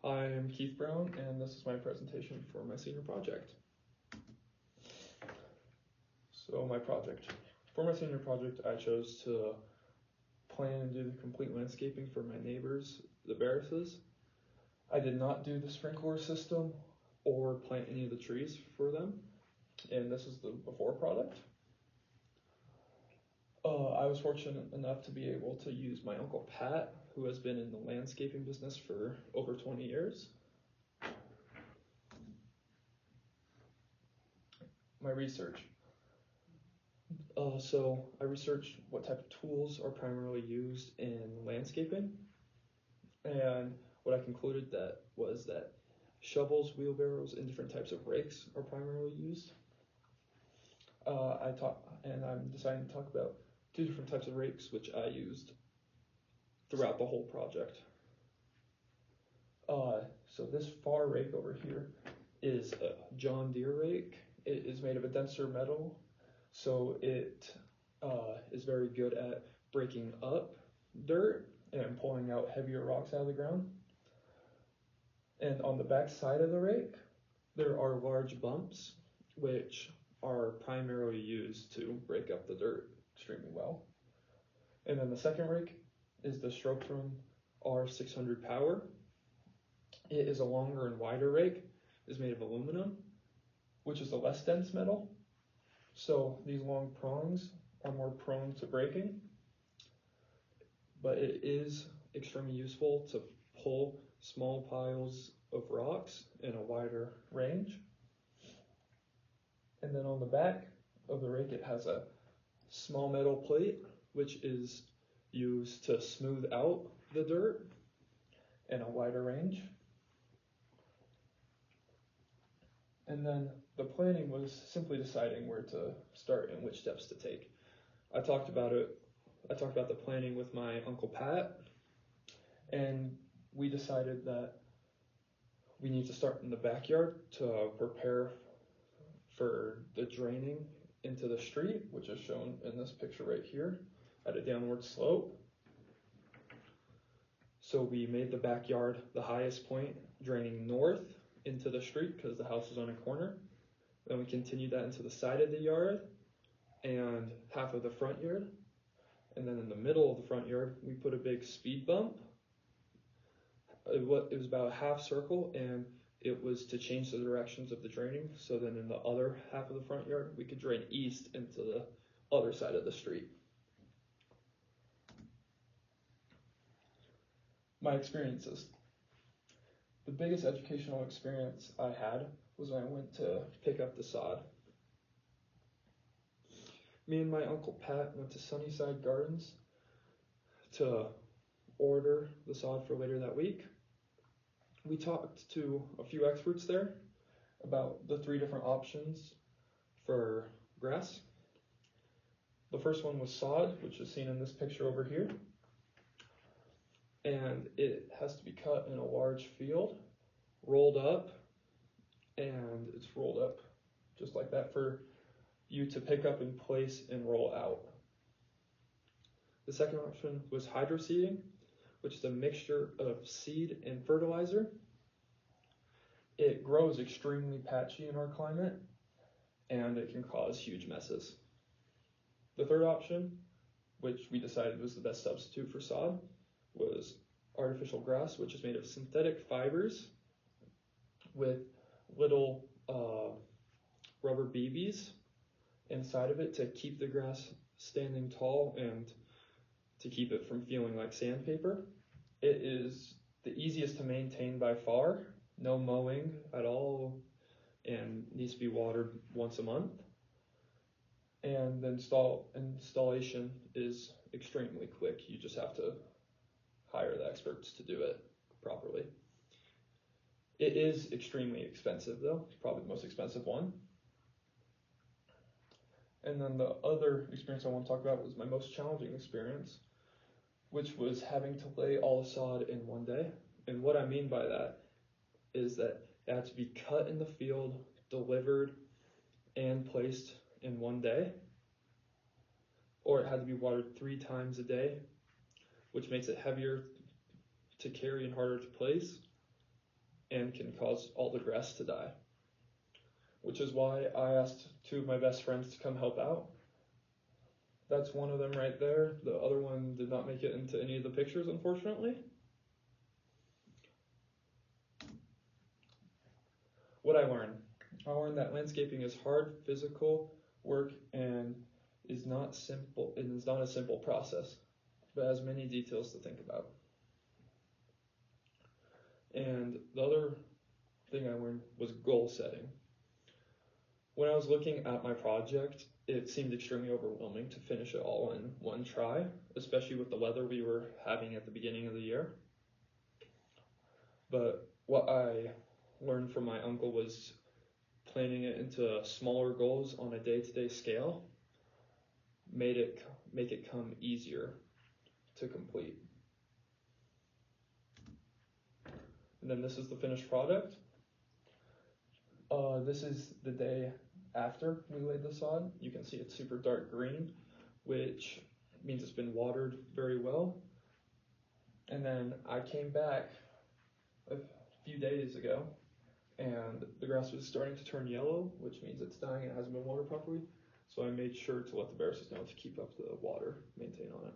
I am Keith Brown, and this is my presentation for my senior project. So for my senior project, I chose to plan and do the complete landscaping for my neighbors, the Barrises. I did not do the sprinkler system or plant any of the trees for them, and this is the before product. I was fortunate enough to be able to use my Uncle Pat, who has been in the landscaping business for over 20 years. My research. So I researched what type of tools are primarily used in landscaping, and what I concluded was that shovels, wheelbarrows, and different types of rakes are primarily used. I'm deciding to talk about 2 different types of rakes which I used throughout the whole project. So this far rake over here is a John Deere rake. It is made of a denser metal, so it is very good at breaking up dirt and pulling out heavier rocks out of the ground. And on the back side of the rake, there are large bumps, which are primarily used to break up the dirt extremely well. And then the second rake is the Strotron R600 Power. It is a longer and wider rake. It is made of aluminum, which is a less dense metal. So these long prongs are more prone to breaking, but it is extremely useful to pull small piles of rocks in a wider range. And then on the back of the rake, it has a small metal plate, which is used to smooth out the dirt in a wider range. And then the planning was simply deciding where to start and which steps to take. I talked about the planning with my Uncle Pat, and we decided that we need to start in the backyard to prepare for the draining into the street, which is shown in this picture right here at a downward slope. So we made the backyard the highest point, draining north into the street because the house is on a corner. Then we continued that into the side of the yard and half of the front yard. And then in the middle of the front yard, we put a big speed bump. It was about a half circle, and it was to change the directions of the draining. So then in the other half of the front yard, we could drain east into the other side of the street. My experiences. The biggest educational experience I had was when I went to pick up the sod. Me and my Uncle Pat went to Sunnyside Gardens to order the sod for later that week. We talked to a few experts there about the 3 different options for grass. The first one was sod, which is seen in this picture over here. And it has to be cut in a large field, rolled up, and it's rolled up just like that for you to pick up and place and roll out. The second option was hydroseeding, which is a mixture of seed and fertilizer. It grows extremely patchy in our climate, and it can cause huge messes. The third option, which we decided was the best substitute for sod, was artificial grass, which is made of synthetic fibers with little rubber BBs inside of it to keep the grass standing tall and to keep it from feeling like sandpaper. It is the easiest to maintain by far, no mowing at all, and needs to be watered once a month. And the installation is extremely quick. You just have to hire the experts to do it properly. It is extremely expensive though, probably the most expensive one. And then the other experience I want to talk about was my most challenging experience, which was having to lay all the sod in one day. And what I mean by that is that it had to be cut in the field, delivered, and placed in one day. Or it had to be watered 3 times a day, which makes it heavier to carry and harder to place. and can cause all the grass to die. Which is why I asked 2 of my best friends to come help out. That's one of them right there. The other one did not make it into any of the pictures, unfortunately. What I learned that landscaping is hard physical work and is not simple. It is not a simple process, but has many details to think about. And the other thing I learned was goal setting. When I was looking at my project, it seemed extremely overwhelming to finish it all in one try, especially with the weather we were having at the beginning of the year. But what I learned from my uncle was planning it into smaller goals on a day-to-day scale make it come easier to complete. And then this is the finished product. This is the day after we laid the sod. You can see it's super dark green, which means it's been watered very well. And then I came back a few days ago and the grass was starting to turn yellow, which means it's dying and hasn't been watered properly. So I made sure to let the Bears know to keep up the water, maintain on it.